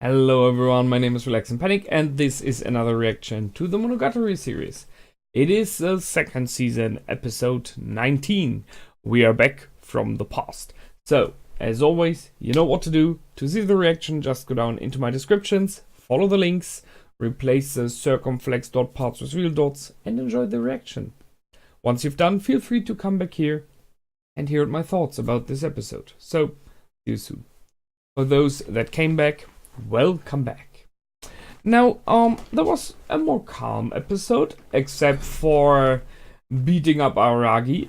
Hello everyone, my name is Relax and Panic, and this is another reaction to the Monogatari series. It is the second season, episode 19. We are back from the past. So, as always, you know what to do. To see the reaction, just go down into my descriptions, follow the links, replace the circumflex dot parts with real dots, and enjoy the reaction. Once you've done, feel free to come back here and hear my thoughts about this episode. So, see you soon. For those that came back, welcome back. Now, there was a more calm episode, except for beating up Araragi,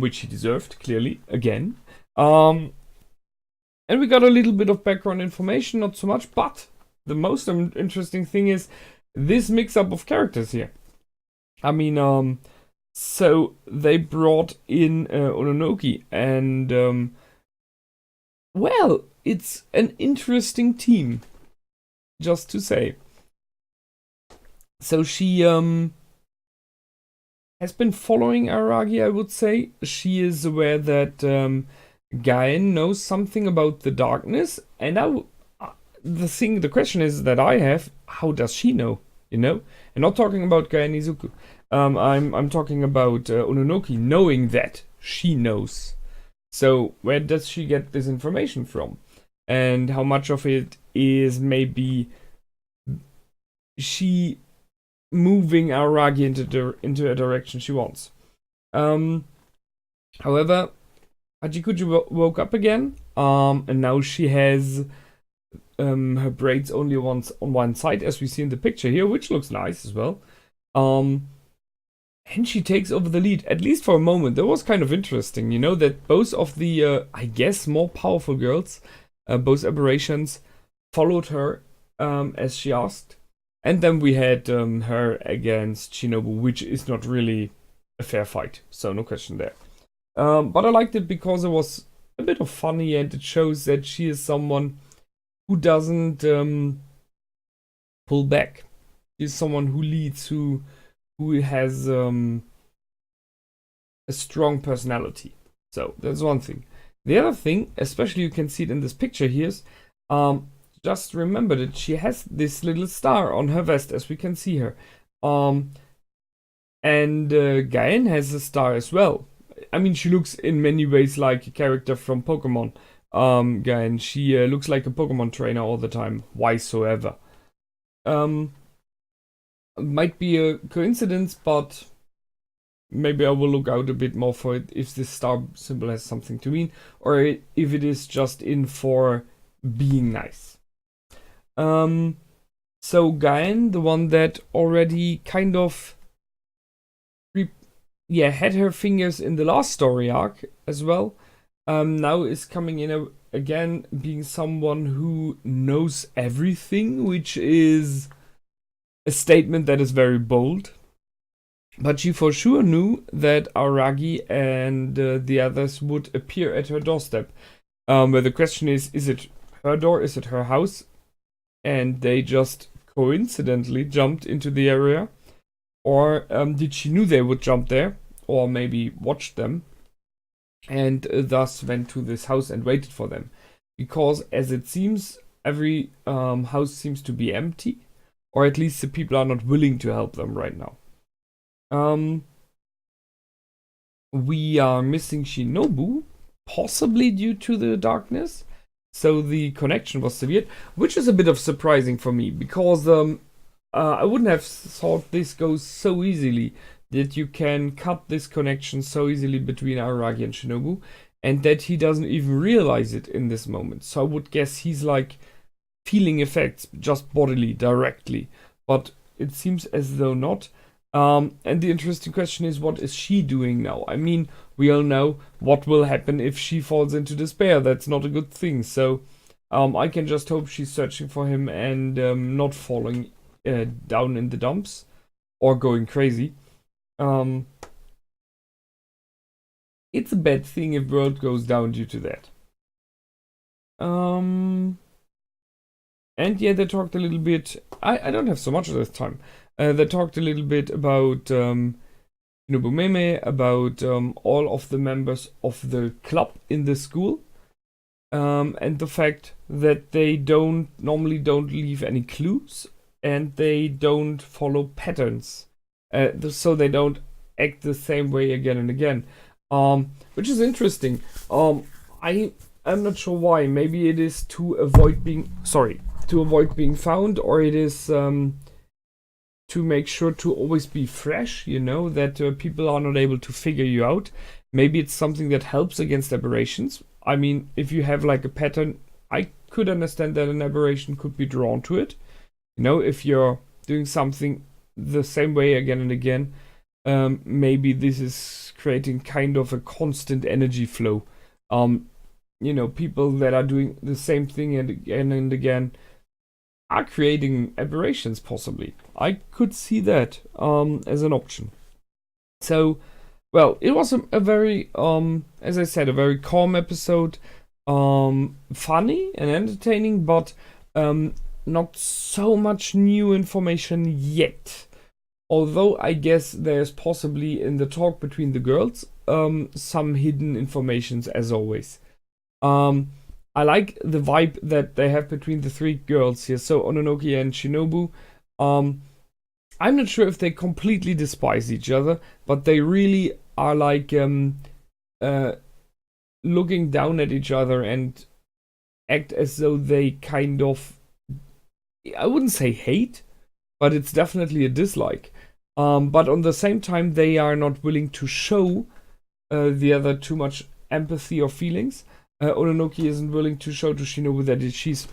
which he deserved, clearly, again. And we got a little bit of background information, not so much, but the most interesting thing is this mix-up of characters here. I mean, so they brought in Ononoki, and, well, it's an interesting team, just to say. So she has been following Araragi, I would say. She is aware that Gaen knows something about the darkness, and the question is that I have, how does she know? You know, and not talking about Gaen Izuku. I'm talking about Ononoki knowing that she knows. So where does she get this information from? And how much of it is maybe she moving Araragi into a direction she wants? However, Hachikuji woke up again, and now she has her braids only on one side, as we see in the picture here, which looks nice as well. And she takes over the lead, at least for a moment. That was kind of interesting, you know, that both of the, I guess, more powerful girls, both aberrations, followed her as she asked. And then we had her against Shinobu, which is not really a fair fight, so no question there. But I liked it because it was a bit of funny, and it shows that she is someone who doesn't pull back. She's someone who leads, who has a strong personality. So that's one thing. The other thing, especially you can see it in this picture here, is just remember that she has this little star on her vest, as we can see her. And Gaen has a star as well. I mean, she looks in many ways like a character from Pokemon. Gaen, she looks like a Pokemon trainer all the time, whysoever. Might be a coincidence, but maybe I will look out a bit more for it if this star symbol has something to mean, or if it is just in for being nice. So Gaen, the one that already kind of had her fingers in the last story arc as well, now is coming in again being someone who knows everything, which is a statement that is very bold. But she for sure knew that Araragi and the others would appear at her doorstep. Where the question is it her door? Is it her house? And they just coincidentally jumped into the area? Or did she knew they would jump there? Or maybe watched them? And thus went to this house and waited for them. Because as it seems, every house seems to be empty. Or at least the people are not willing to help them right now. We are missing Shinobu, possibly due to the darkness. So the connection was severed, which is a bit of surprising for me, because I wouldn't have thought this goes so easily, that you can cut this connection so easily between Araragi and Shinobu, and that he doesn't even realize it in this moment. So I would guess he's like feeling effects just bodily, directly, but it seems as though not. And the interesting question is, what is she doing now? I mean, we all know what will happen if she falls into despair. That's not a good thing. So I can just hope she's searching for him and not falling down in the dumps or going crazy. It's a bad thing if world goes down due to that. And yeah, they talked a little bit. I don't have so much of this time. They talked a little bit about Nobumeme, about all of the members of the club in the school. and the fact that they normally don't leave any clues, and they don't follow patterns, so they don't act the same way again and again, which is interesting. I'm not sure why. Maybe it is to avoid being found, or it is to make sure to always be fresh, that people are not able to figure you out. Maybe it's something that helps against aberrations. I mean, if you have like a pattern, I could understand that an aberration could be drawn to it. If you're doing something the same way again and again, maybe this is creating kind of a constant energy flow. People that are doing the same thing and again and again are creating aberrations, possibly. I could see that as an option. So, well, it was a very, as I said, a very calm episode. Funny and entertaining, but not so much new information yet. Although I guess there's possibly in the talk between the girls some hidden informations as always. I like the vibe that they have between the three girls here. So Ononoki and Shinobu. I'm not sure if they completely despise each other, but they really are like looking down at each other and act as though they kind of, I wouldn't say hate, but it's definitely a dislike. But on the same time, they are not willing to show the other too much empathy or feelings. Ononoki isn't willing to show to Shinobu that she's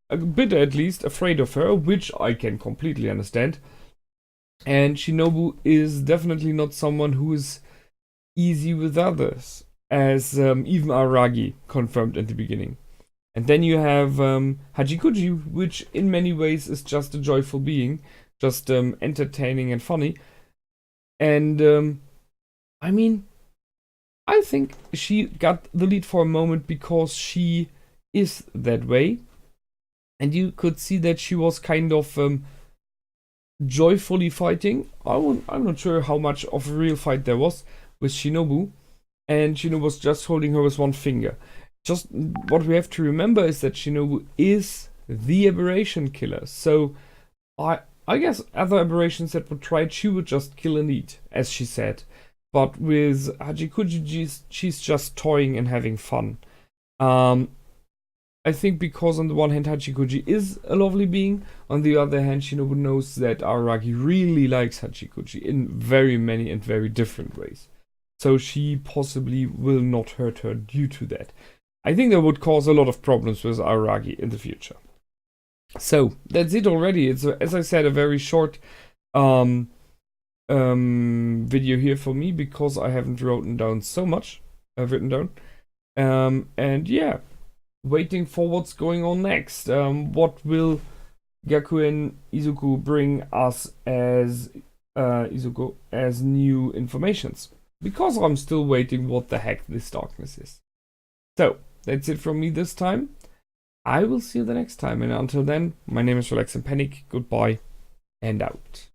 a bit at least afraid of her, which I can completely understand. And Shinobu is definitely not someone who is easy with others, as even Araragi confirmed at the beginning. And then you have Hachikuji, which in many ways is just a joyful being, just entertaining and funny. And I mean, I think she got the lead for a moment because she is that way. And you could see that she was kind of joyfully fighting. I'm not sure how much of a real fight there was with Shinobu. And Shinobu was just holding her with one finger. Just what we have to remember is that Shinobu is the aberration killer. So I guess other aberrations that were tried, she would just kill and eat, as she said. But with Hachikuji, she's just toying and having fun. I think because on the one hand Hachikuji is a lovely being, on the other hand Shinobu knows that Araragi really likes Hachikuji in very many and very different ways. So she possibly will not hurt her due to that. I think that would cause a lot of problems with Araragi in the future. So that's it already. It's, as I said, a very short video here for me because I haven't written down so much. And yeah, waiting for what's going on next. What will Gakuen Izuku bring us as Izuku as new informations? Because I'm still waiting what the heck this darkness is. So that's it from me this time. I will see you the next time, and until then, my name is Relax and Panic. Goodbye and out.